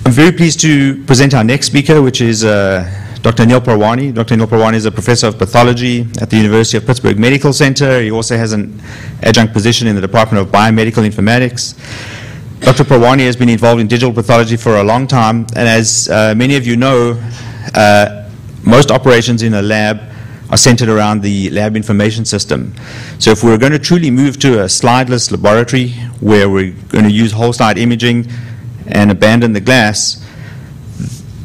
I'm very pleased to present our next speaker, which is Dr. Anil Parwani. Dr. Anil Parwani is a professor of pathology at the University of Pittsburgh Medical Center. He also has an adjunct position in the Department of Biomedical Informatics. Dr. Parwani has been involved in digital pathology for a long time, and as many of you know, most operations in a lab are centered around the lab information system. So if we're going to truly move to a slideless laboratory where we're going to use whole slide imaging and abandon the glass,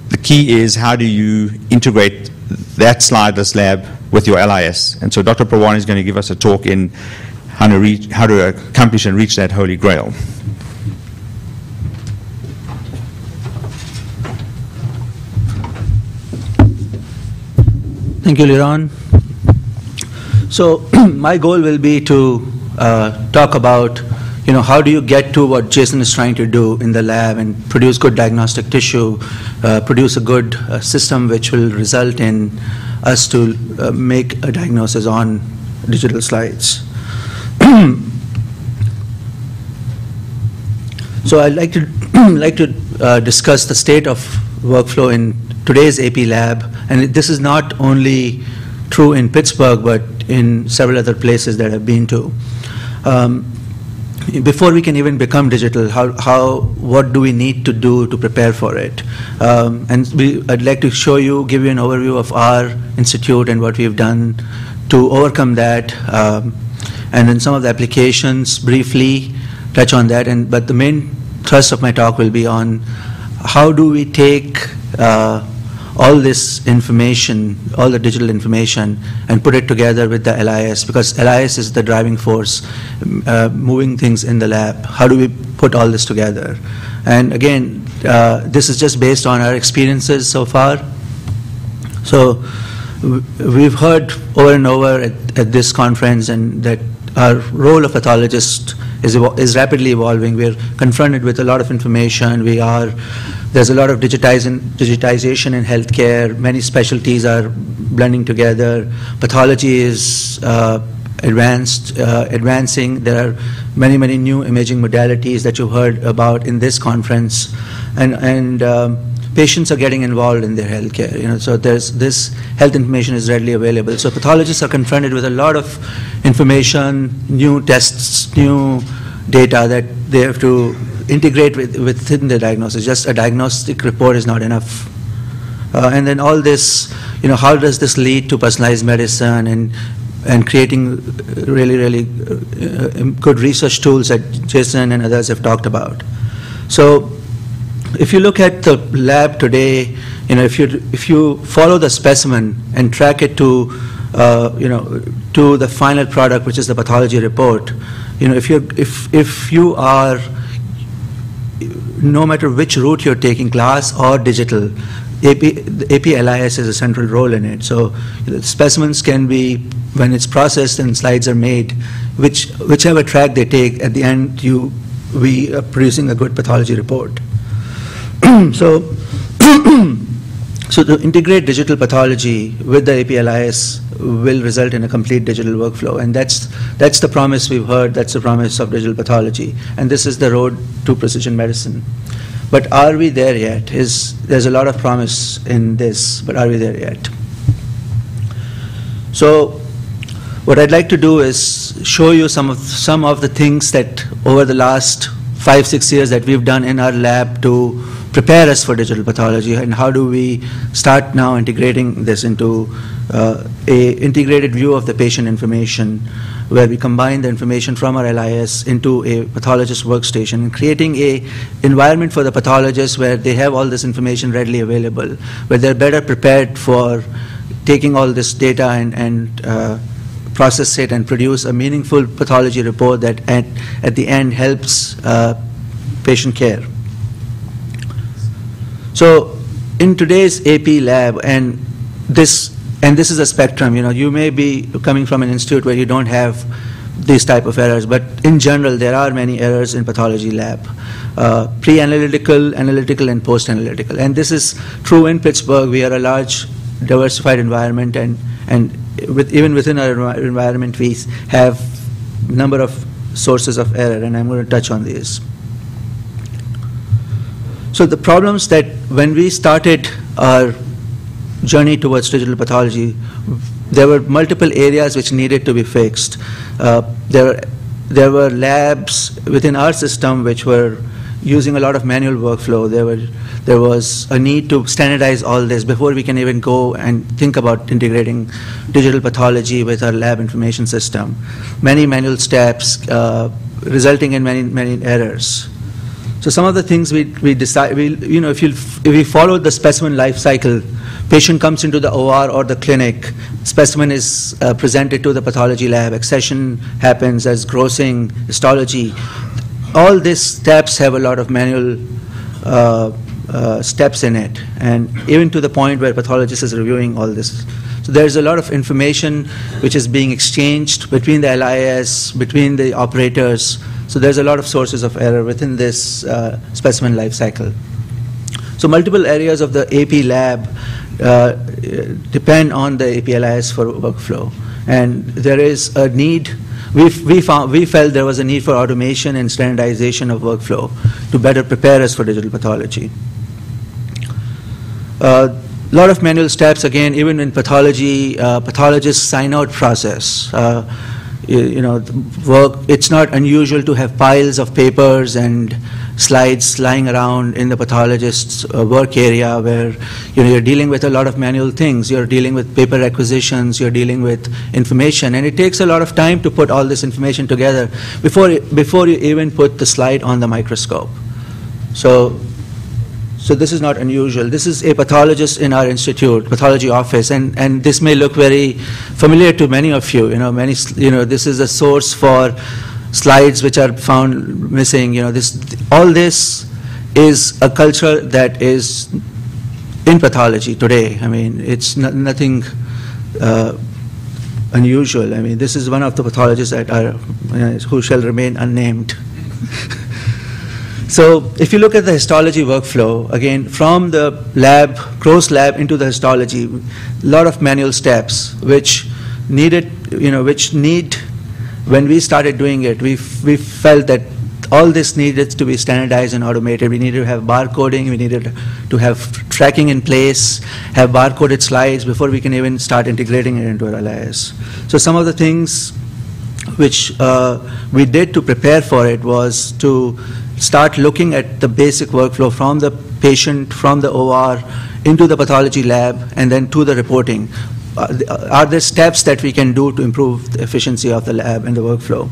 the key is how do you integrate that slideless lab with your LIS. And so Dr. Parwani is going to give us a talk in how to accomplish and reach that holy grail. Thank you, Liron. So my goal will be to talk about, how do you get to what Jason is trying to do in the lab and produce good diagnostic tissue, produce a good system which will result in us to make a diagnosis on digital slides. So I'd like to discuss the state of workflow in today's AP lab, and this is not only true in Pittsburgh, but in several other places that I've been to. Before we can even become digital, what do we need to do to prepare for it? I'd like to give you an overview of our institute and what we've done to overcome that, and then some of the applications, briefly touch on that. But the main thrust of my talk will be on how do we take all this information, all the digital information, and put it together with the LIS, because LIS is the driving force moving things in the lab. How do we put all this together? And again, this is just based on our experiences so far. So we've heard over and over at this conference and that our role of pathologist is rapidly evolving. We're confronted with a lot of information. There's a lot of digitization in healthcare. Many specialties are blending together. Pathology is advancing. There are many new imaging modalities that you heard about in this conference, and patients are getting involved in their healthcare. So this health information is readily available. So pathologists are confronted with a lot of information, new tests, new data that they have to integrate within the diagnosis. Just a diagnostic report is not enough. And then all this, how does this lead to personalized medicine and creating really good research tools that Jason and others have talked about. So if you look at the lab today, if you follow the specimen and track it to the final product, which is the pathology report, if you are, no matter which route you're taking, glass or digital, AP LIS has a central role in it. So the specimens can be, when it's processed and slides are made, whichever track they take, at the end we are producing a good pathology report. So to integrate digital pathology with the AP LIS will result in a complete digital workflow, and that's the promise we've heard. That's the promise of digital pathology, and this is the road to precision medicine. But are we there yet? There's a lot of promise in this, but are we there yet? So what I'd like to do is show you some of the things that over the last 5-6 years that we've done in our lab to prepare us for digital pathology, and how do we start now integrating this into a integrated view of the patient information, where we combine the information from our LIS into a pathologist workstation and creating a environment for the pathologists where they have all this information readily available, where they're better prepared for taking all this data and process it and produce a meaningful pathology report that at the end helps patient care. So in today's AP lab, and this is a spectrum, you may be coming from an institute where you don't have these type of errors, but in general there are many errors in pathology lab, pre-analytical, analytical, and post-analytical. And this is true in Pittsburgh. We are a large diversified environment, and even within our environment we have a number of sources of error, and I'm going to touch on these. So the problems that when we started our journey towards digital pathology, there were multiple areas which needed to be fixed. There were labs within our system which were using a lot of manual workflow. There was a need to standardize all this before we can even go and think about integrating digital pathology with our lab information system. Many manual steps resulting in many errors. So some of the things we decide, if we follow the specimen life cycle, patient comes into the OR or the clinic, specimen is presented to the pathology lab, accession happens as grossing, histology. All these steps have a lot of manual steps in it, and even to the point where pathologist is reviewing all this. So there's a lot of information which is being exchanged between the LIS, between the operators. So there's a lot of sources of error within this specimen life cycle. So multiple areas of the AP lab depend on the AP-LIS for workflow, and there is a need. We felt there was a need for automation and standardization of workflow to better prepare us for digital pathology. A lot of manual steps, again, even in pathology, pathologists sign-out process. It's not unusual to have piles of papers and slides lying around in the pathologist's work area where you're dealing with a lot of manual things. You're dealing with paper requisitions, you're dealing with information, and it takes a lot of time to put all this information together before you even put the slide on the microscope. So this is not unusual. This is a pathologist in our institute, pathology office, and this may look very familiar to many of you. This is a source for slides which are found missing. All this is a culture that is in pathology today. I mean, it's nothing unusual. I mean, this is one of the pathologists that are who shall remain unnamed. So if you look at the histology workflow, again, from the lab, gross lab into the histology, a lot of manual steps which when we started doing it, we felt that all this needed to be standardized and automated. We needed to have barcoding, we needed to have tracking in place, have barcoded slides before we can even start integrating it into our LIS. So some of the things which we did to prepare for it was to start looking at the basic workflow from the patient, from the OR, into the pathology lab, and then to the reporting. Are there steps that we can do to improve the efficiency of the lab and the workflow?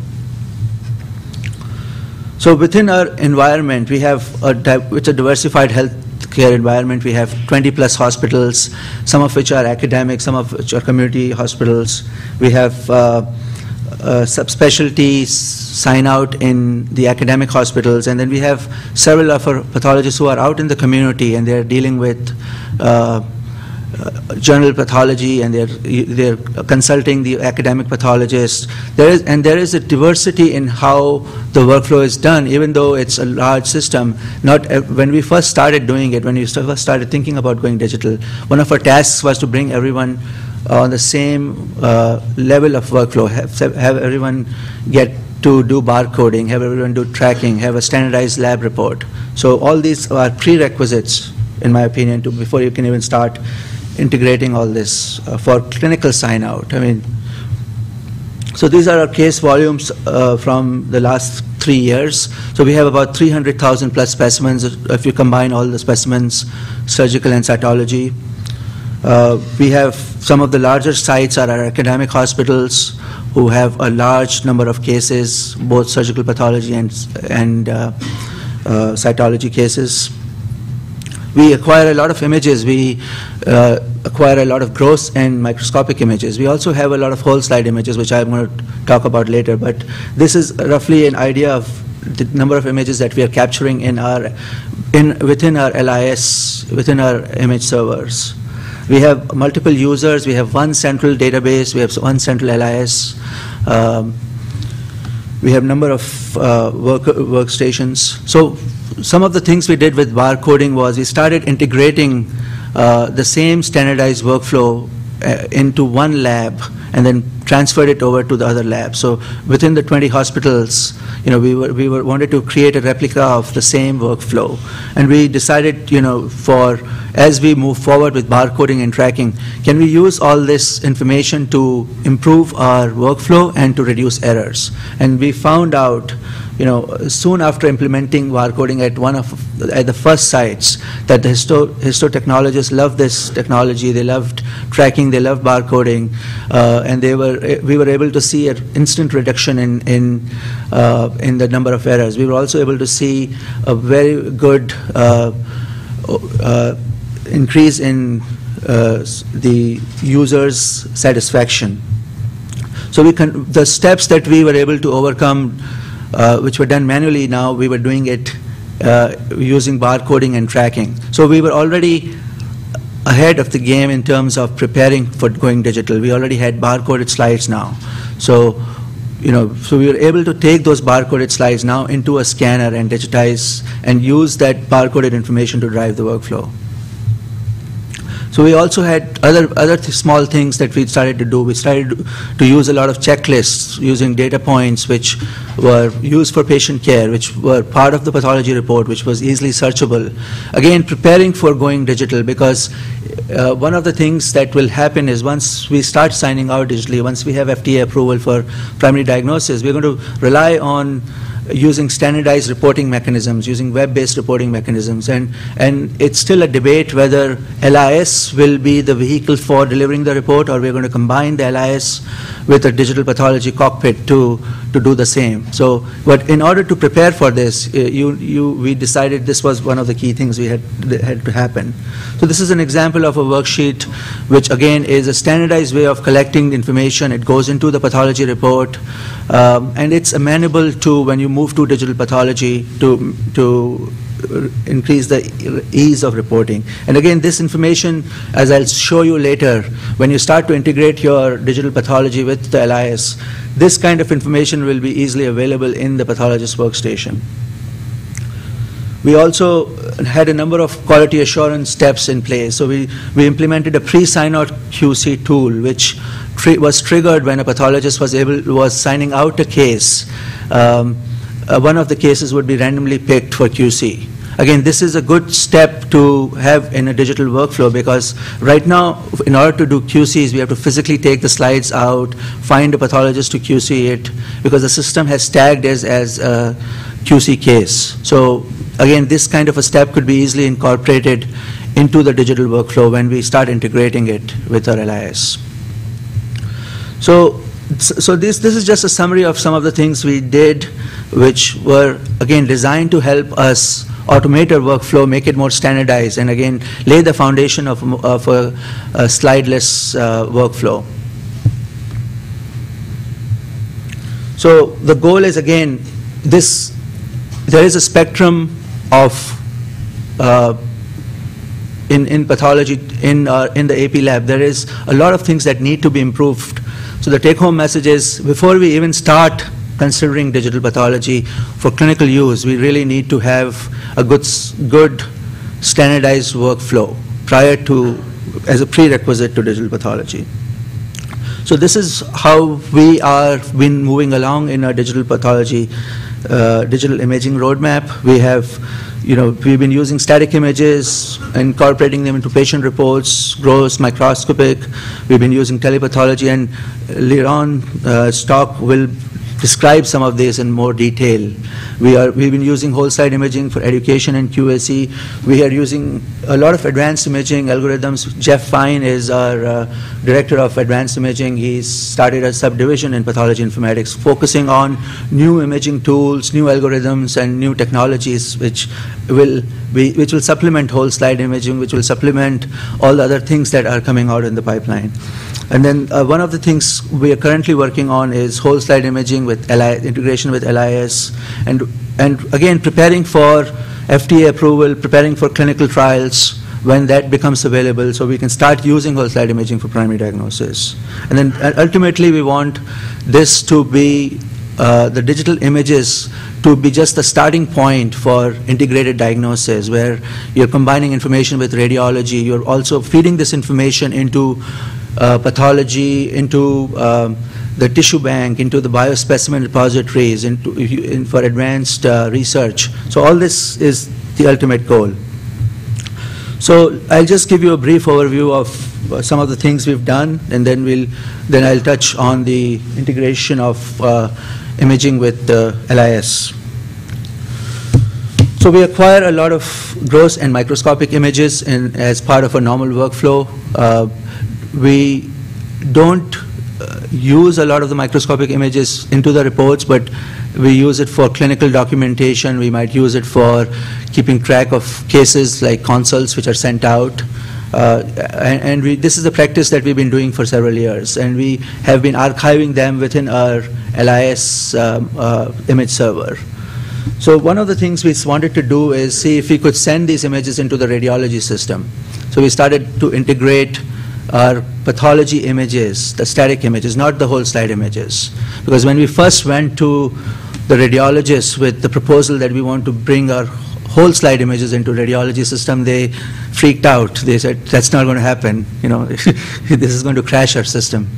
So within our environment, we have it's a diversified healthcare environment. We have 20+ hospitals, some of which are academic, some of which are community hospitals. We have subspecialties sign out in the academic hospitals, and then we have several of our pathologists who are out in the community and they're dealing with general pathology, and they're consulting the academic pathologists. There is a diversity in how the workflow is done, even though it's a large system. When we first started doing it, when we first started thinking about going digital, one of our tasks was to bring everyone on the same level of workflow, have everyone get to do barcoding, have everyone do tracking, have a standardized lab report. So all these are prerequisites, in my opinion, before you can even start integrating all this for clinical sign-out. I mean, so these are our case volumes from the last 3 years. So we have about 300,000 plus specimens if you combine all the specimens, surgical and cytology. We have some of the larger sites are our academic hospitals who have a large number of cases, both surgical pathology and cytology cases. We acquire a lot of images. We acquire a lot of gross and microscopic images. We also have a lot of whole slide images, which I'm going to talk about later. But this is roughly an idea of the number of images that we are capturing within our LIS, within our image servers. We have multiple users. We have one central database. We have one central LIS. We have number of workstations. So some of the things we did with barcoding was we started integrating the same standardized workflow into one lab and then transferred it over to the other lab. So within the 20 hospitals, we wanted to create a replica of the same workflow. And we decided, as we move forward with barcoding and tracking, can we use all this information to improve our workflow and to reduce errors? And we found out, soon after implementing barcoding at the first sites, that the histotechnologists loved this technology. They loved tracking, they loved barcoding, and we were able to see an instant reduction in the number of errors. We were also able to see a very good increase in the users' satisfaction. So the steps that we were able to overcome, which were done manually, now we were doing it using barcoding and tracking. So we were already ahead of the game in terms of preparing for going digital. We already had barcoded slides now. So we were able to take those barcoded slides now into a scanner and digitize and use that barcoded information to drive the workflow. So we also had other small things that we started to do. We started to use a lot of checklists using data points which were used for patient care, which were part of the pathology report, which was easily searchable. Again, preparing for going digital, because one of the things that will happen is once we start signing out digitally, once we have FDA approval for primary diagnosis, we're going to rely on using standardized reporting mechanisms, using web-based reporting mechanisms. And it's still a debate whether LIS will be the vehicle for delivering the report, or we're going to combine the LIS with a digital pathology cockpit to do the same. So, but in order to prepare for this, we decided this was one of the key things that had to happen. So this is an example of a worksheet, which again is a standardized way of collecting information. It goes into the pathology report, and it's amenable to, when you move to digital pathology, to increase the ease of reporting. And again, this information, as I'll show you later, when you start to integrate your digital pathology with the LIS, this kind of information will be easily available in the pathologist workstation. We also had a number of quality assurance steps in place. So we implemented a pre-sign-out QC tool, which was triggered when a pathologist was signing out a case. One of the cases would be randomly picked for QC. Again, this is a good step to have in a digital workflow, because right now, in order to do QCs, we have to physically take the slides out, find a pathologist to QC it, because the system has tagged as a QC case. So again, this kind of a step could be easily incorporated into the digital workflow when we start integrating it with our LIS. So this is just a summary of some of the things we did, which were, again, designed to help us automate our workflow, make it more standardized, and again, lay the foundation of a slideless workflow. So the goal is, again, there is a spectrum of in pathology, in the AP lab, there is a lot of things that need to be improved. So the take-home message is, before we even start considering digital pathology for clinical use, we really need to have a good standardized workflow prior to, as a prerequisite to digital pathology. So this is how we are been moving along in our digital pathology, digital imaging roadmap. We have, we've been using static images, incorporating them into patient reports, gross, microscopic. We've been using telepathology, and later on, Stock will describe some of this in more detail. We've been using whole slide imaging for education and QAC. We are using a lot of advanced imaging algorithms. Jeff Fine is our director of advanced imaging. He's started a subdivision in pathology informatics, focusing on new imaging tools, new algorithms, and new technologies which will supplement whole slide imaging, which will supplement all the other things that are coming out in the pipeline. And then one of the things we are currently working on is whole slide imaging with integration with LIS, and again, preparing for FDA approval, preparing for clinical trials when that becomes available, so we can start using whole slide imaging for primary diagnosis. And then ultimately, we want this to be the digital images to be just the starting point for integrated diagnosis, where you're combining information with radiology. You're also feeding this information into pathology, into the tissue bank, into the biospecimen repositories, for advanced research. So all this is the ultimate goal. So I'll just give you a brief overview of some of the things we've done, and then I'll touch on the integration of imaging with LIS. So we acquire a lot of gross and microscopic images as part of a normal workflow. We don't use a lot of the microscopic images into the reports, but we use it for clinical documentation. We might use it for keeping track of cases like consults which are sent out. This is a practice that we've been doing for several years, and we have been archiving them within our LIS image server. So one of the things we wanted to do is see if we could send these images into the radiology system. So we started to integrate our pathology images, the static images, not the whole slide images. Because when we first went to the radiologists with the proposal that we want to bring our whole slide images into radiology system, they freaked out. They said, that's not going to happen. You know, this is going to crash our system.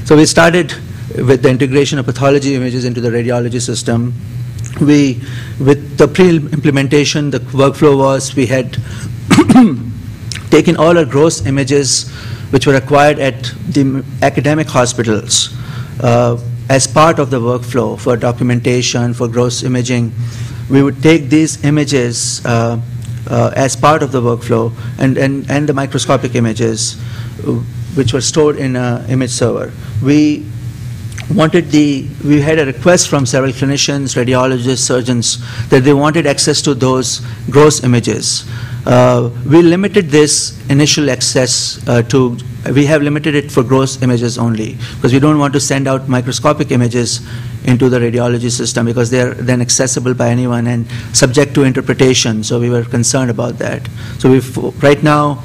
So we started with the integration of pathology images into the radiology system. With the pre-implementation, the workflow was we had taken all our gross images which were acquired at the academic hospitals as part of the workflow for documentation, for gross imaging. We would take these images as part of the workflow and the microscopic images which were stored in an image server. We had a request from several clinicians, radiologists, surgeons that they wanted access to those gross images. We limited this initial access we have limited it for gross images only, because we don't want to send out microscopic images into the radiology system, because they're then accessible by anyone and subject to interpretation. So we were concerned about that. So right now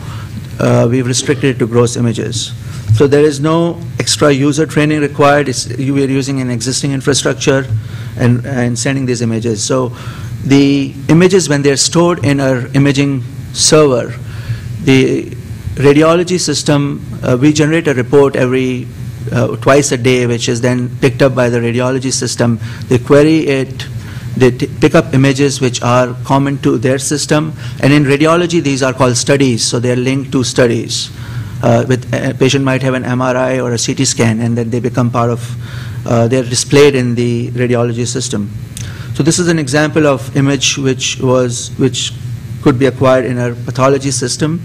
we've restricted it to gross images. So there is no extra user training required. We are using an existing infrastructure and sending these images. So the images, when they're stored in our imaging server, the radiology system, we generate a report twice a day, which is then picked up by the radiology system. They query it. They pick up images which are common to their system. And in radiology, these are called studies. So they're linked to studies. A patient might have an MRI or a CT scan, and then they become part of, they're displayed in the radiology system. So this is an example of image which could be acquired in our pathology system.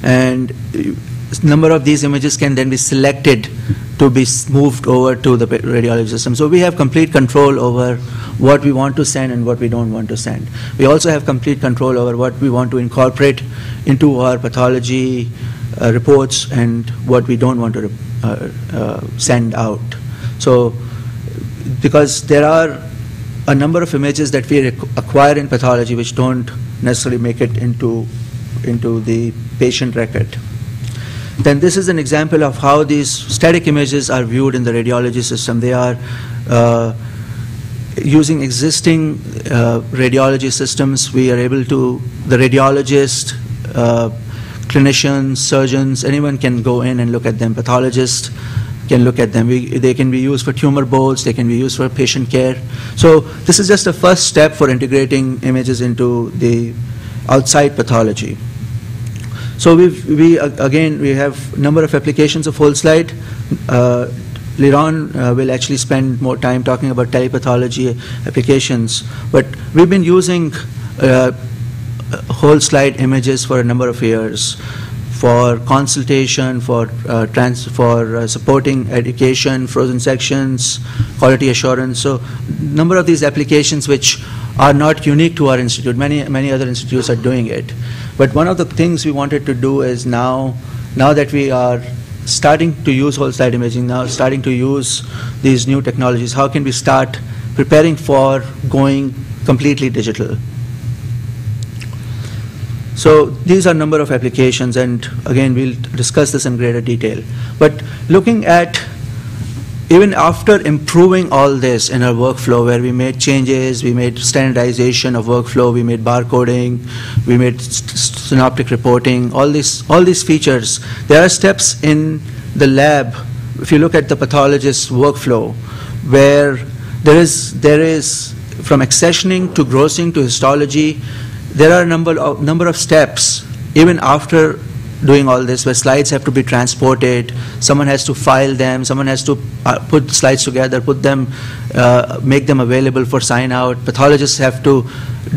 And a number of these images can then be selected to be moved over to the radiology system. So we have complete control over what we want to send and what we don't want to send. We also have complete control over what we want to incorporate into our pathology reports and what we don't want to send out. So because there are a number of images that we acquire in pathology which don't necessarily make it into the patient record. Then this is an example of how these static images are viewed in the radiology system. They are using existing radiology systems. We are able to, the radiologist, clinicians, surgeons, anyone can go in and look at them. Pathologists can look at them. They can be used for tumor boards. They can be used for patient care. So this is just a first step for integrating images into the outside pathology. So we have a number of applications of whole slide. Liron will actually spend more time talking about telepathology applications, but we've been using whole slide images for a number of years for consultation, for supporting education, frozen sections, quality assurance. So a number of these applications which are not unique to our institute. Many other institutes are doing it. But one of the things we wanted to do is now that we are starting to use whole slide imaging, now starting to use these new technologies, how can we start preparing for going completely digital? So these are a number of applications, and again, we'll discuss this in greater detail. But looking at even after improving all this in our workflow, where we made changes, we made standardization of workflow, we made barcoding, we made synoptic reporting, all these features, there are steps in the lab, if you look at the pathologist's workflow, where there is from accessioning to grossing to histology, there are a number of steps, even after doing all this, where slides have to be transported, someone has to file them, someone has to put slides together, put them, make them available for sign out. Pathologists have to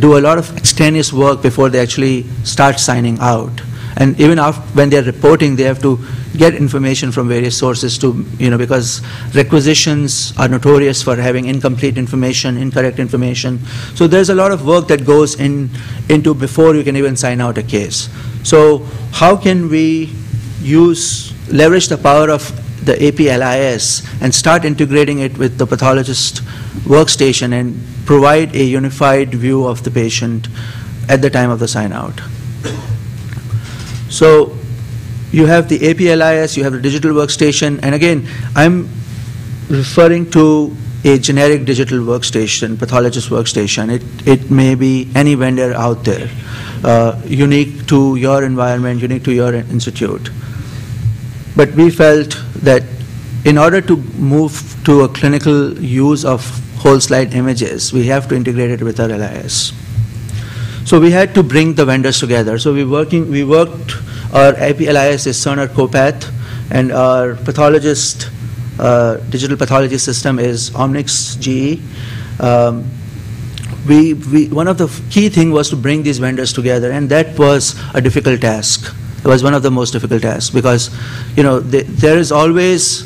do a lot of extraneous work before they actually start signing out. And even when they're reporting, they have to get information from various sources to, because requisitions are notorious for having incomplete information, incorrect information. So there's a lot of work that goes into before you can even sign out a case. So how can we leverage the power of the AP-LIS and start integrating it with the pathologist workstation and provide a unified view of the patient at the time of the sign out? So you have the AP-LIS, you have the digital workstation, and again, I'm referring to a generic digital workstation, pathologist workstation. It may be any vendor out there, unique to your environment, unique to your institute. But we felt that in order to move to a clinical use of whole slide images, we have to integrate it with our LIS. So we had to bring the vendors together. So we worked, our AP-LIS is Cerner Copath, and our pathologist, digital pathology system is Omnix GE. One of the key things was to bring these vendors together, and that was a difficult task. It was one of the most difficult tasks because, there is always,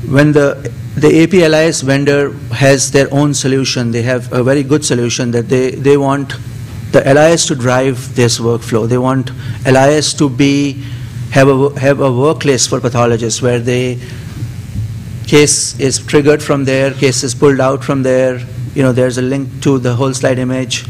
when the AP-LIS vendor has their own solution, they have a very good solution that they want the LIS to drive this workflow. They want LIS to have a work list for pathologists where case is triggered from there, case is pulled out from there, there's a link to the whole slide image.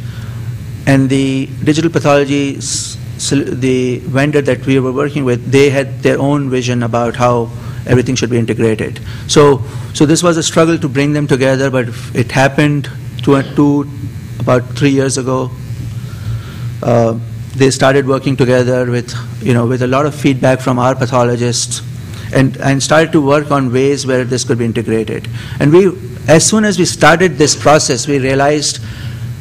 And the digital pathology, the vendor that we were working with, they had their own vision about how everything should be integrated. So this was a struggle to bring them together, but it happened about 3 years ago. They started working together with a lot of feedback from our pathologists, and started to work on ways where this could be integrated. And as soon as we started this process, we realized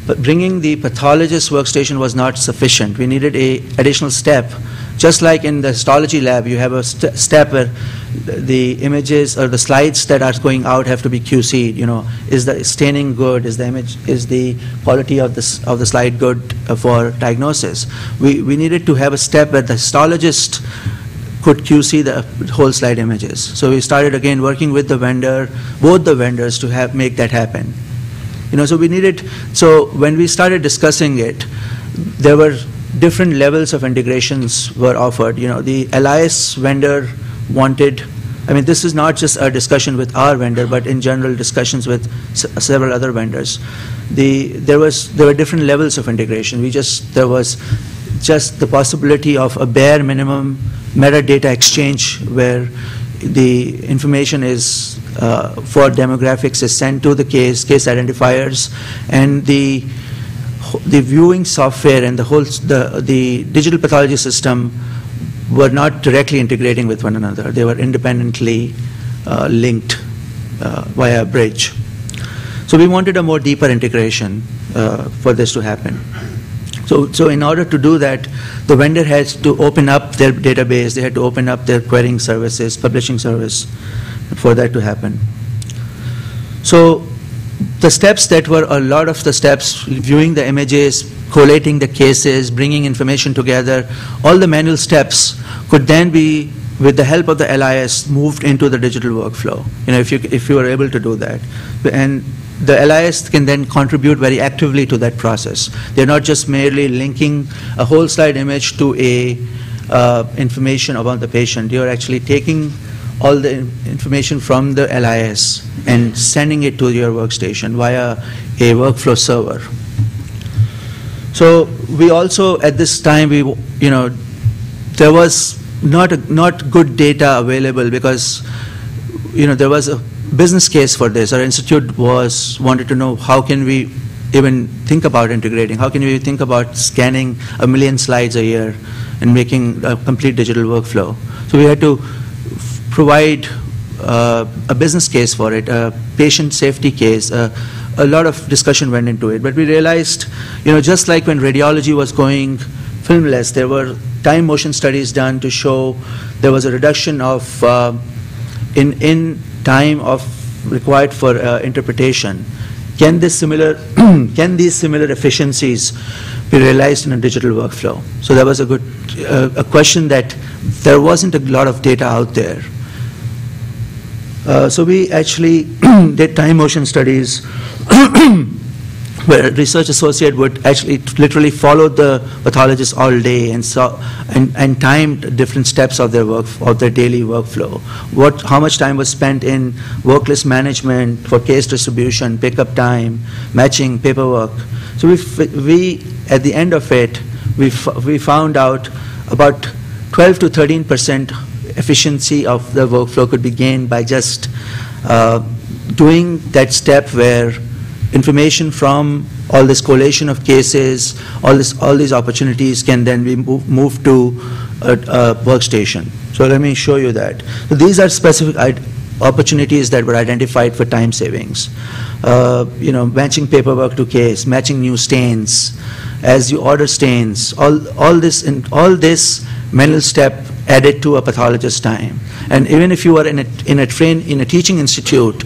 that bringing the pathologist workstation was not sufficient. We needed an additional step. Just like in the histology lab, you have a step where the images or the slides that are going out have to be QC'd. Is the staining good? Is the quality of the slide good for diagnosis? We needed to have a step where the histologist could QC the whole slide images. So we started again working with both the vendors to make that happen. So when we started discussing it, there were different levels of integrations were offered. The LIS vendor wanted, this is not just a discussion with our vendor, but in general discussions with several other vendors. There were different levels of integration. There was just the possibility of a bare minimum metadata exchange where the information is for demographics is sent to the case identifiers, and the viewing software and the digital pathology system were not directly integrating with one another. They were independently linked via a bridge. So we wanted a more deeper integration for this to happen. So in order to do that, the vendor has to open up their database, they had to open up their querying services, publishing service for that to happen. So the steps that were a lot of the steps, viewing the images, collating the cases, bringing information together, all the manual steps could then be, with the help of the LIS, moved into the digital workflow, if you were able to do that. And the LIS can then contribute very actively to that process. They're not just merely linking a whole slide image to information about the patient. You're actually taking all the information from the LIS and sending it to your workstation via a workflow server. So we also, at this time, there was not good data available because there was a business case for this. Our institute wanted to know how can we even think about integrating, how can we think about scanning 1 million slides a year and making a complete digital workflow. So we had to provide a business case for it, a patient safety case. A lot of discussion went into it, but we realized, just like when radiology was going filmless, there were time motion studies done to show there was a reduction of in time of required for interpretation. Can these similar efficiencies be realized in a digital workflow? So that was a good a question that there wasn't a lot of data out there. So we actually did time motion studies where a research associate would actually literally follow the pathologist all day and timed different steps of their daily workflow. How much time was spent in work list management for case distribution, pickup time, matching, paperwork. So we at the end of it, we found out about 12 to 13% efficiency of the workflow could be gained by just doing that step where information from all this collation of cases, all these opportunities can then be moved to a workstation. So let me show you that. So these are specific opportunities that were identified for time savings. Matching paperwork to case, matching new stains, as you order stains, all this mental step added to a pathologist's time. And even if you are in a teaching institute,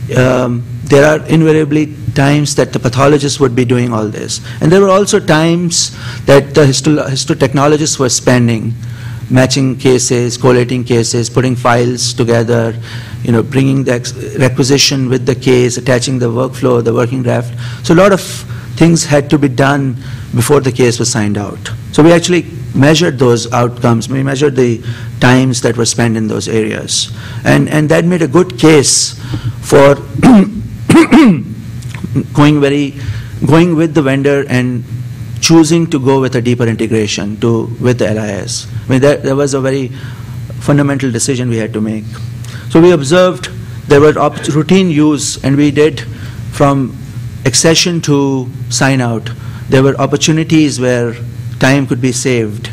there are invariably times that the pathologist would be doing all this. And there were also times that the histotechnologists were spending matching cases, collating cases, putting files together, bringing the requisition with the case, attaching the workflow, the working draft. So a lot of things had to be done before the case was signed out. So we actually measured those outcomes. We measured the times that were spent in those areas. And that made a good case for going with the vendor and choosing to go with a deeper integration with the LIS. I mean, that was a very fundamental decision we had to make. So we observed there were routine use, and we did from accession to sign out. There were opportunities where time could be saved,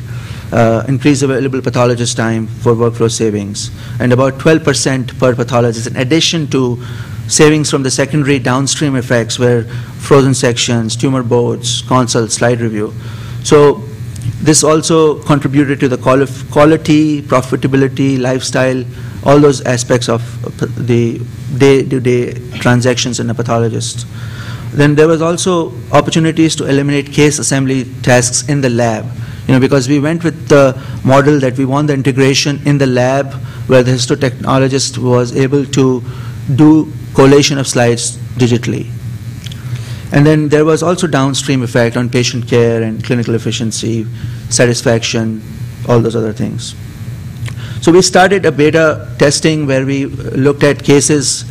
increase available pathologist time for workflow savings, and about 12% per pathologist, in addition to savings from the secondary downstream effects where frozen sections, tumor boards, consults, slide review. So this also contributed to the quality, profitability, lifestyle, all those aspects of the day-to-day transactions in a pathologist. Then there was also opportunities to eliminate case assembly tasks in the lab, because we went with the model that we want the integration in the lab where the histotechnologist was able to do collation of slides digitally. And then there was also downstream effect on patient care and clinical efficiency, satisfaction, all those other things. So we started a beta testing where we looked at cases.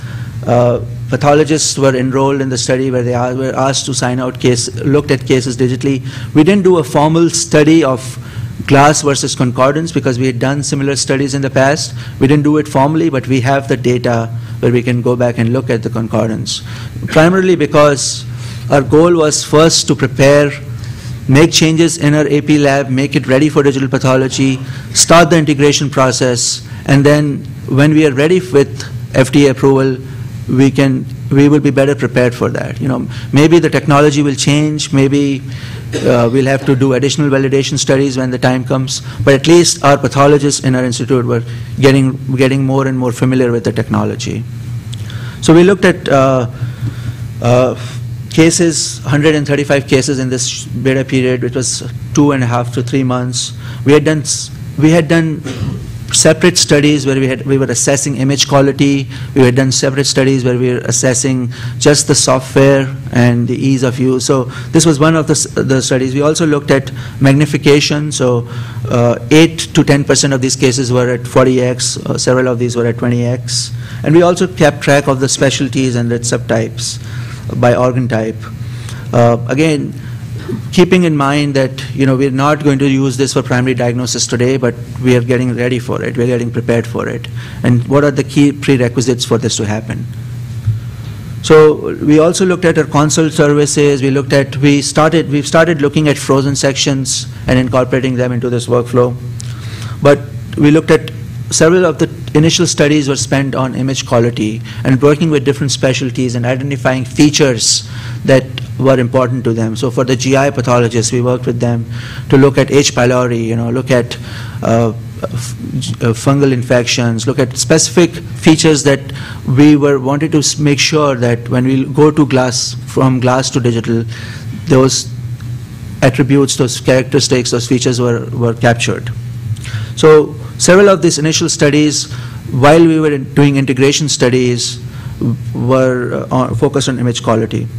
Pathologists were enrolled in the study where they were asked to sign out looked at cases digitally. We didn't do a formal study of glass versus concordance because we had done similar studies in the past. We didn't do it formally, but we have the data where we can go back and look at the concordance. Primarily because our goal was first to prepare, make changes in our AP lab, make it ready for digital pathology, start the integration process, and then when we are ready with FDA approval, we will be better prepared for that. Maybe the technology will change, maybe we'll have to do additional validation studies when the time comes, but at least our pathologists in our institute were getting more and more familiar with the technology. So we looked at cases, 135 cases in this beta period, which was 2.5 to 3 months. We had done separate studies where we were assessing image quality. We had done separate studies where we were assessing just the software and the ease of use. So this was one of the studies. We also looked at magnification. So 8 to 10% of these cases were at 40x. Several of these were at 20x. And we also kept track of the specialties and the subtypes by organ type. Again, keeping in mind that, we're not going to use this for primary diagnosis today, but we are getting ready for it. We're getting prepared for it. And what are the key prerequisites for this to happen? So we also looked at our consult services. We've started looking at frozen sections and incorporating them into this workflow. But we looked at several of the initial studies were spent on image quality and working with different specialties and identifying features that were important to them. So for the GI pathologists, we worked with them to look at H. pylori, look at fungal infections, look at specific features that we wanted to make sure that when we go to from glass to digital, those attributes, those characteristics, those features were captured. So several of these initial studies, while we were doing integration studies, were focused on image quality.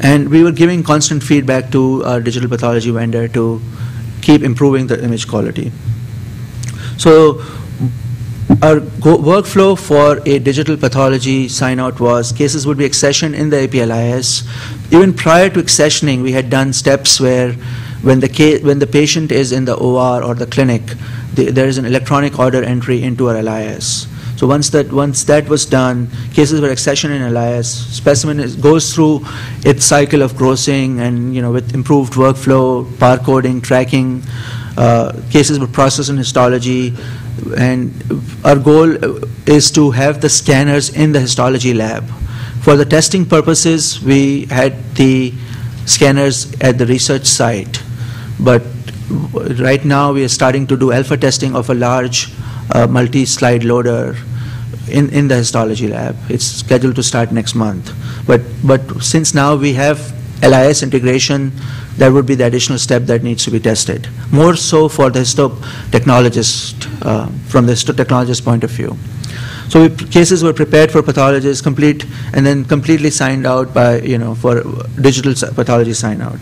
And we were giving constant feedback to our digital pathology vendor to keep improving the image quality. So our workflow for a digital pathology sign-out was cases would be accessioned in the AP-LIS. Even prior to accessioning, we had done steps where when the patient is in the OR or the clinic, there is an electronic order entry into our LIS. So once that was done, cases were accessioned in LIS. Specimen goes through its cycle of grossing and with improved workflow, barcoding, tracking. Cases were processed in histology, and our goal is to have the scanners in the histology lab. For the testing purposes, we had the scanners at the research site, but right now we are starting to do alpha testing of a large multi-slide loader in the histology lab. It's scheduled to start next month. But since now we have LIS integration, that would be the additional step that needs to be tested. More so for the histotechnologist, from the histotechnologist point of view. So cases were prepared for pathologists, and then completely signed out by, for digital pathology sign out.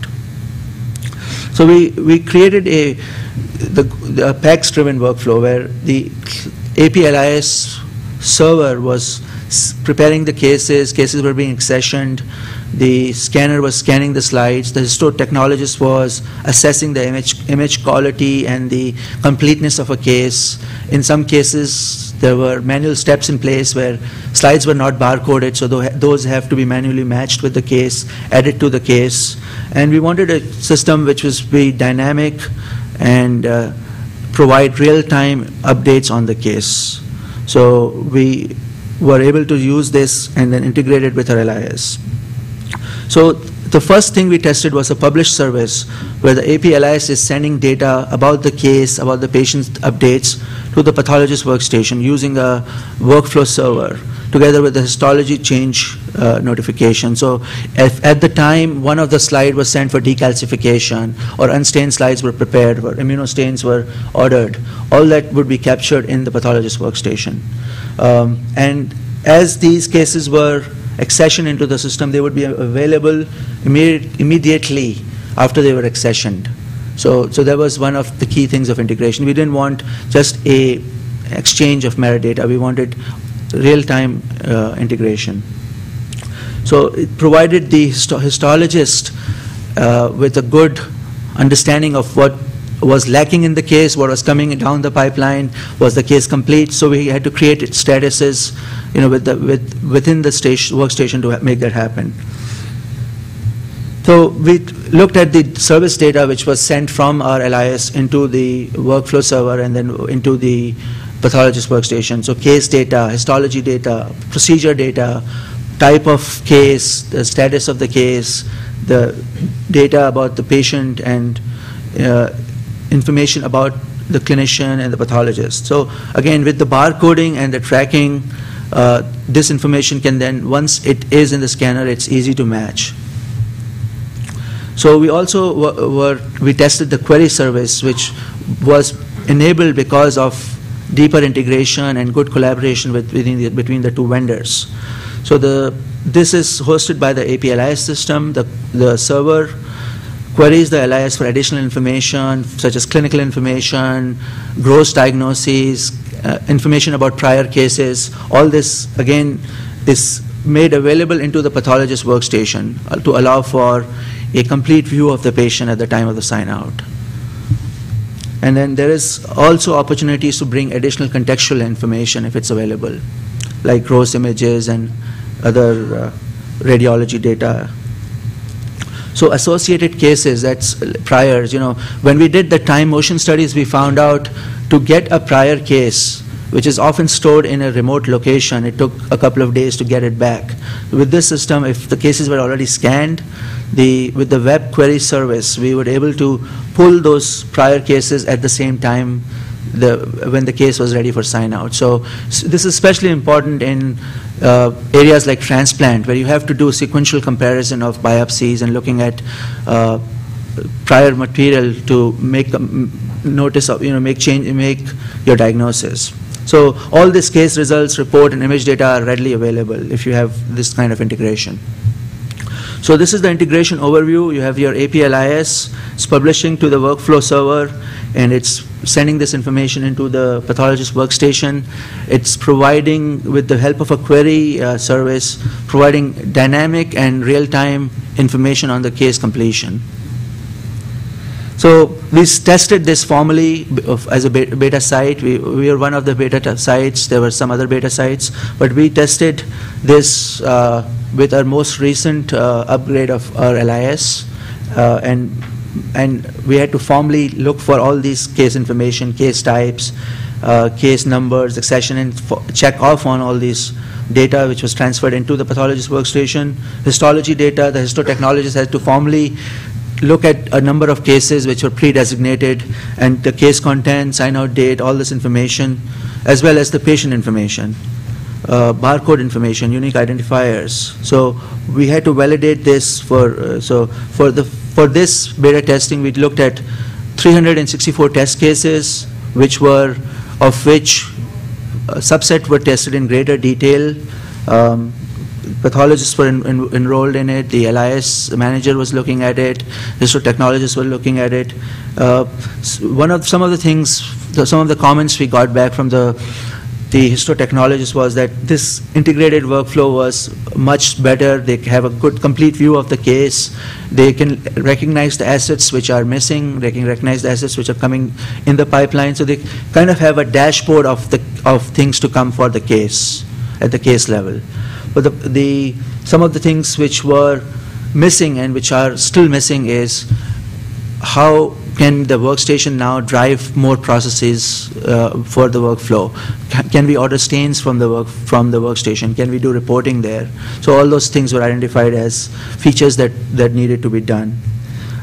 So we created a PACS-driven workflow where the AP-LIS server was preparing the cases were being accessioned, the scanner was scanning the slides, the histotechnologist was assessing the image quality and the completeness of a case. In some cases, there were manual steps in place where slides were not barcoded, so those have to be manually matched with the case, added to the case. And we wanted a system which was be dynamic and provide real-time updates on the case. So we were able to use this and then integrate it with our LIS. So the first thing we tested was a published service where the AP-LIS is sending data about the case, about the patient's updates to the pathologist workstation using a workflow server together with the histology change notification. So at the time, one of the slides was sent for decalcification, or unstained slides were prepared, or immunostains were ordered. All that would be captured in the pathologist workstation. And as these cases were accessioned into the system, they would be available immediately after they were accessioned. So that was one of the key things of integration. We didn't want just a exchange of metadata. We wanted real-time integration. So it provided the histologist with a good understanding of what was lacking in the case, what was coming down the pipeline, was the case complete. So we had to create statuses, within the workstation to make that happen. So we looked at the service data which was sent from our LIS into the workflow server and then into the pathologist workstation. So case data, histology data, procedure data, type of case, the status of the case, the data about the patient, and information about the clinician and the pathologist. So again, with the barcoding and the tracking, this information can then, once it is in the scanner, it's easy to match. So we also we tested the query service, which was enabled because of deeper integration and good collaboration between the two vendors. So this is hosted by the AP-LIS system. The server queries the LIS for additional information such as clinical information, gross diagnoses, information about prior cases. All this again is made available into the pathologist workstation to allow for a complete view of the patient at the time of the sign out. And then there is also opportunities to bring additional contextual information if it's available, like gross images and other radiology data. So associated cases, that's priors. When we did the time motion studies, we found out to get a prior case, which is often stored in a remote location, it took a couple of days to get it back. With this system, if the cases were already scanned, with the web query service, we were able to pull those prior cases at the same time when the case was ready for sign out. So this is especially important in areas like transplant, where you have to do sequential comparison of biopsies and looking at prior material to make notice of, make your diagnosis. So all these case results, report, and image data are readily available if you have this kind of integration. So this is the integration overview. You have your API LIS. It's publishing to the workflow server, and it's sending this information into the pathologist workstation. It's providing, with the help of a query service, providing dynamic and real-time information on the case completion. So we tested this formally as a beta site. We are one of the beta sites. There were some other beta sites, but we tested this with our most recent upgrade of our LIS, and we had to formally look for all these case information, case types, case numbers, accession, and check off on all these data which was transferred into the pathologist workstation. Histology data, the histotechnologist had to formally look at a number of cases which were pre-designated, and the case content, sign-out date, all this information, as well as the patient information, barcode information, unique identifiers. So we had to validate this for this beta testing. We looked at 364 test cases, of which a subset were tested in greater detail. Pathologists were enrolled in it. The LIS manager was looking at it. Histotechnologists were looking at it. Some of the comments we got back from the histotechnologist was that this integrated workflow was much better. They have a good, complete view of the case. They can recognize the assets which are missing. They can recognize the assets which are coming in the pipeline. So they kind of have a dashboard of things to come for the case at the case level. But some of the things which were missing and which are still missing is how can the workstation now drive more processes for the workflow? Can we order stains from the workstation? Can we do reporting there? So all those things were identified as features that needed to be done.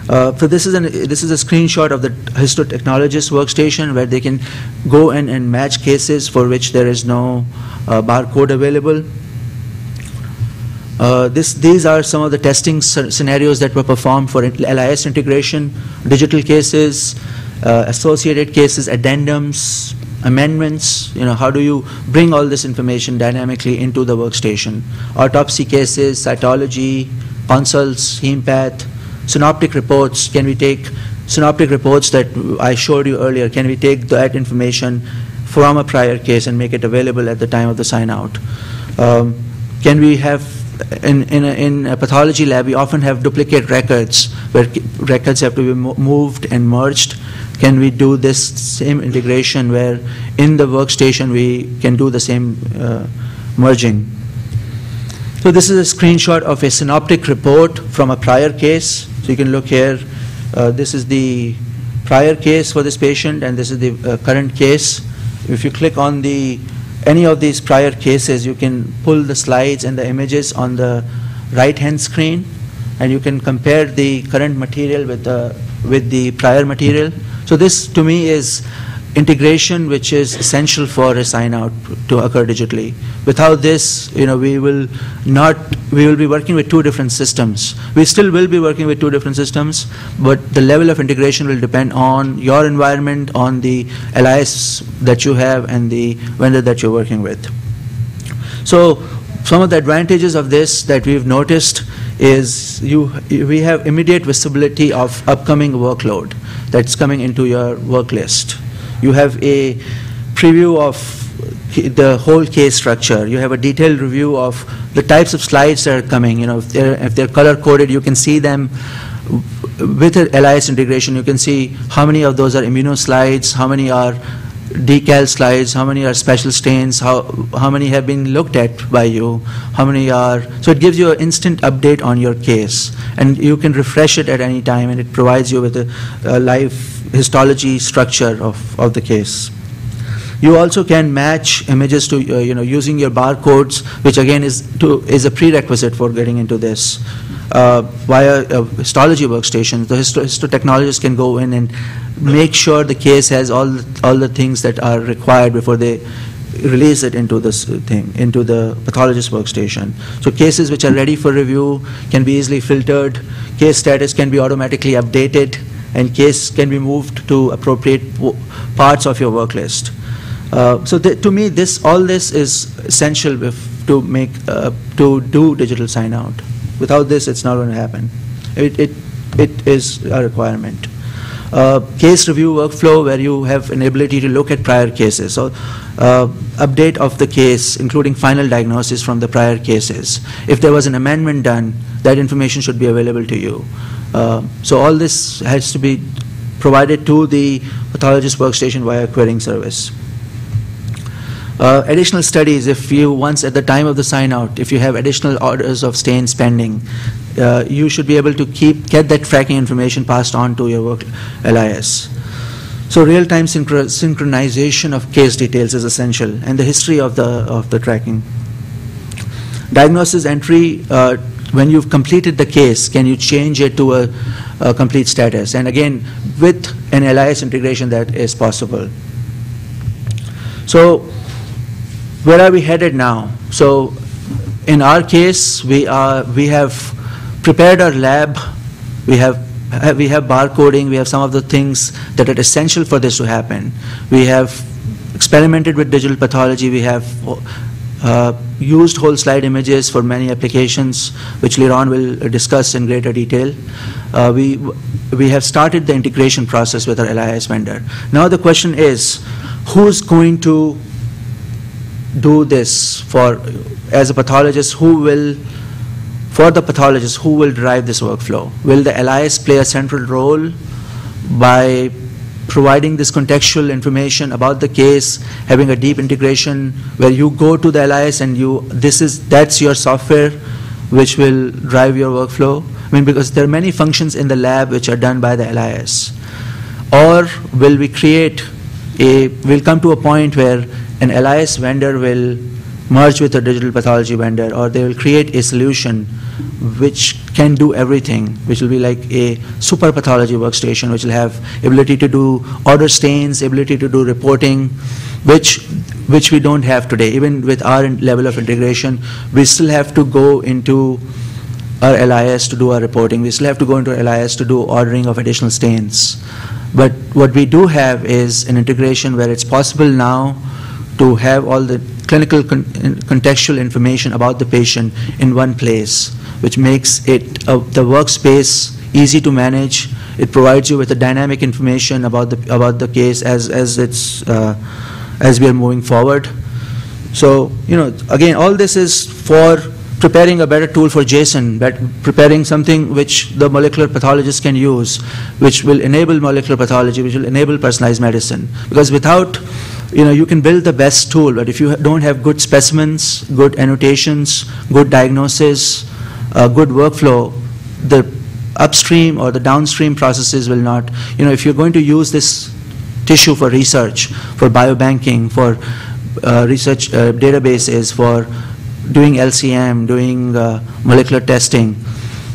So this is a screenshot of the histotechnologist workstation, where they can go and match cases for which there is no barcode available. These are some of the testing scenarios that were performed for LIS integration: digital cases, associated cases, addendums, amendments. How do you bring all this information dynamically into the workstation? Autopsy cases, cytology, consults, hemepath, synoptic reports. Can we take synoptic reports that I showed you earlier? Can we take that information from a prior case and make it available at the time of the sign out? Can we have in a pathology lab, we often have duplicate records where records have to be moved and merged. Can we do this same integration where in the workstation we can do the same merging? So this is a screenshot of a synoptic report from a prior case. So you can look here. This is the prior case for this patient, and this is the current case. If you click on any of these prior cases, you can pull the slides and the images on the right-hand screen, and you can compare the current material with the prior material. So this, to me, is integration which is essential for a sign-out to occur digitally. Without this, we will be working with two different systems. We still will be working with two different systems, but the level of integration will depend on your environment, on the LIS that you have, and the vendor that you're working with. So some of the advantages of this that we've noticed is we have immediate visibility of upcoming workload that's coming into your work list. You have a preview of the whole case structure. You have a detailed review of the types of slides that are coming. If they're color coded, you can see them with a LIS integration, you can see how many of those are immunoslides, how many are decal slides, how many are special stains, how many have been looked at by you, how many are, so it gives you an instant update on your case, and you can refresh it at any time, and it provides you with a live histology structure of the case. You also can match images to, using your barcodes, which again is a prerequisite for getting into this. Via a histology workstation, the histotechnologists can go in and make sure the case has all the things that are required before they release it into this thing, into the pathologist workstation. So cases which are ready for review can be easily filtered, case status can be automatically updated, and case can be moved to appropriate parts of your work list. To me, all this is essential to do digital sign out. Without this, it's not going to happen. It is a requirement. Case review workflow, where you have an ability to look at prior cases. So update of the case, including final diagnosis from the prior cases. If there was an amendment done, that information should be available to you. So all this has to be provided to the pathologist workstation via querying service. Additional studies, if you once at the time of the sign out, if you have additional orders of stains pending, you should be able to get that tracking information passed on to your work LIS. So real-time synchronization of case details is essential, and the history of the tracking. Diagnosis entry, when you've completed the case, can you change it to a complete status? And again, with an LIS integration, that is possible. So where are we headed now? So in our case, we have prepared our lab. We have barcoding. We have some of the things that are essential for this to happen. We have experimented with digital pathology. We have used whole slide images for many applications, which Liron will discuss in greater detail. We have started the integration process with our LIS vendor. Now the question is, who's going to do this as a pathologist? For the pathologist, who will drive this workflow? Will the LIS play a central role by providing this contextual information about the case, having a deep integration where you go to the LIS and that's your software which will drive your workflow? I mean, because there are many functions in the lab which are done by the LIS. Or will we'll come to a point where an LIS vendor will merge with a digital pathology vendor, or they will create a solution which can do everything, which will be like a super pathology workstation, which will have ability to do order stains, ability to do reporting, which we don't have today. Even with our level of integration, we still have to go into our LIS to do our reporting. We still have to go into our LIS to do ordering of additional stains. But what we do have is an integration where it's possible now to have all the clinical contextual information about the patient in one place, which makes it the workspace easy to manage. It provides you with the dynamic information about the case as we are moving forward. So again, all this is for preparing a better tool for JSON, preparing something which the molecular pathologist can use, which will enable molecular pathology, which will enable personalized medicine. Because without you can build the best tool, but if you don't have good specimens, good annotations, good diagnosis, good workflow, the upstream or the downstream processes will not. If you're going to use this tissue for research, for biobanking, for research databases, for doing LCM, doing molecular testing,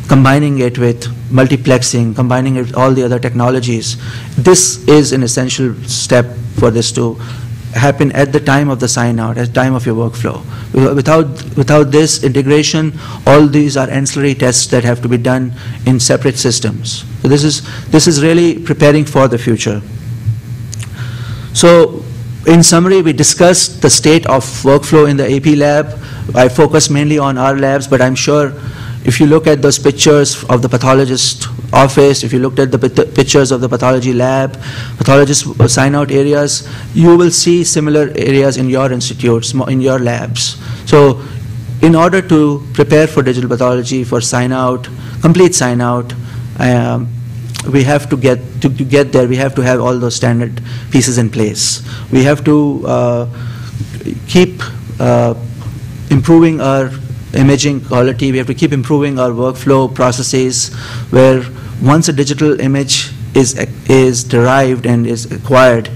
combining it with multiplexing, combining it with all the other technologies, this is an essential step for this to happen at the time of the sign out, at the time of your workflow. Without this integration, all these are ancillary tests that have to be done in separate systems. So this is really preparing for the future. So in summary, we discussed the state of workflow in the AP lab. I focus mainly on our labs, but I'm sure if you look at those pictures of the pathologist office, if you looked at the pictures of the pathology lab, pathologist sign-out areas, you will see similar areas in your institutes, in your labs. So in order to prepare for digital pathology, for sign-out, complete sign-out, we have to get there. We have to have all those standard pieces in place. We have to keep improving our imaging quality. We have to keep improving our workflow processes, where once a digital image is derived and is acquired,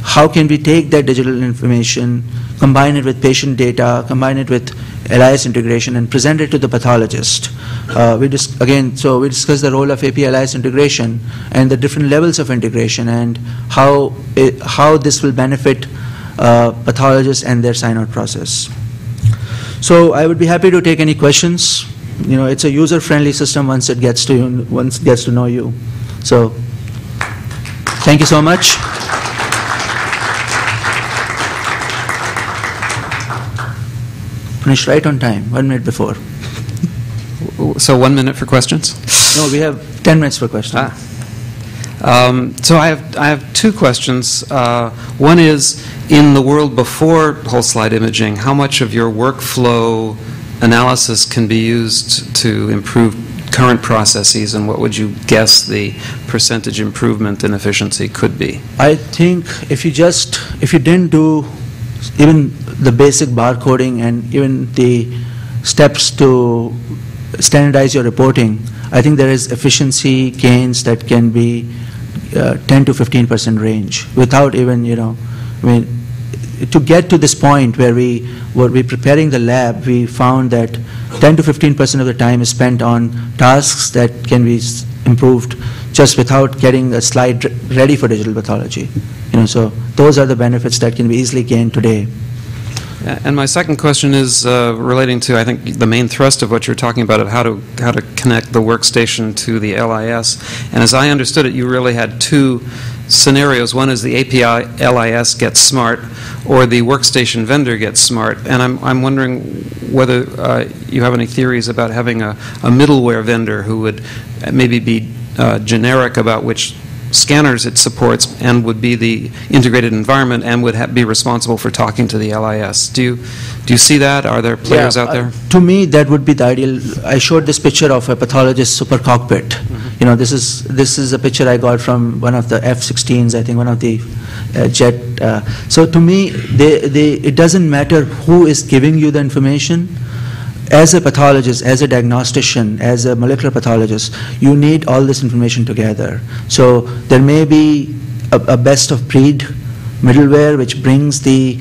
how can we take that digital information, combine it with patient data, combine it with LIS integration, and present it to the pathologist? We discussed the role of AP-LIS integration and the different levels of integration, and how this will benefit pathologists and their sign-out process. So I would be happy to take any questions. It's a user-friendly system once it gets to know you. So thank you so much. Finished right on time, 1 minute before. So 1 minute for questions? No, we have 10 minutes for questions. So I have two questions. One is, in the world before whole slide imaging, how much of your workflow analysis can be used to improve current processes, and what would you guess the percentage improvement in efficiency could be? I think if you didn't do even the basic barcoding and even the steps to standardize your reporting, I think there is efficiency gains that can be 10 to 15% range without even, to get to this point where we were preparing the lab, we found that 10 to 15% of the time is spent on tasks that can be improved just without getting a slide ready for digital pathology. So those are the benefits that can be easily gained today. And my second question is relating to, I think, the main thrust of what you're talking about, of how to connect the workstation to the LIS. And as I understood it, you really had two scenarios. One is the API LIS gets smart, or the workstation vendor gets smart. And I'm wondering whether you have any theories about having a middleware vendor who would maybe be generic about which scanners it supports and would be the integrated environment and would be responsible for talking to the LIS. Do you see that? Are there players out there? To me, that would be the ideal. I showed this picture of a pathologist super cockpit. Mm-hmm. This is a picture I got from one of the F-16s, I think, one of the jet. So to me, it doesn't matter who is giving you the information. As a pathologist, as a diagnostician, as a molecular pathologist, you need all this information together. So there may be a best of breed middleware which brings the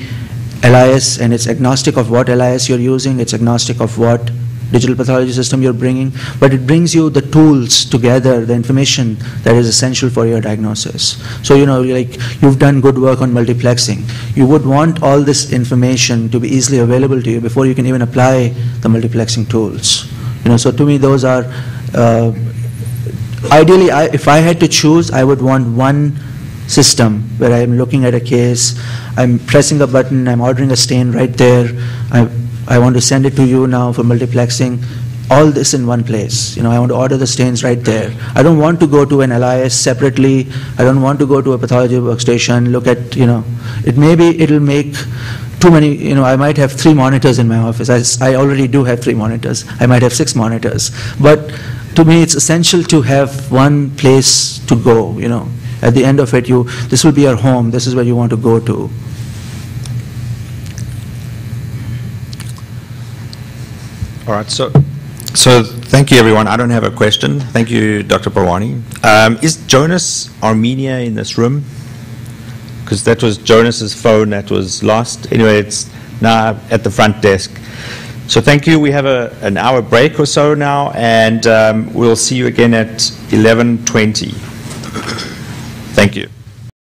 LIS, and it's agnostic of what LIS you're using, it's agnostic of what digital pathology system you're bringing, but it brings you the tools together, the information that is essential for your diagnosis. So, like you've done good work on multiplexing. You would want all this information to be easily available to you before you can even apply the multiplexing tools. So to me, those are, ideally, if I had to choose, I would want one system where I'm looking at a case, I'm pressing a button, I'm ordering a stain right there, I want to send it to you now for multiplexing, all this in one place. I want to order the stains right there. I don't want to go to an LIS separately. I don't want to go to a pathology workstation, look at, it'll make too many, I might have 3 monitors in my office. I already do have 3 monitors. I might have 6 monitors. But to me, it's essential to have one place to go, At the end of it, this will be your home. This is where you want to go to. All right, so thank you, everyone. I don't have a question. Thank you, Dr. Parwani. Is Jonas Armenia in this room? Because that was Jonas's phone that was lost. Anyway, it's now at the front desk. So thank you. We have an hour break or so now, and we'll see you again at 11:20. Thank you.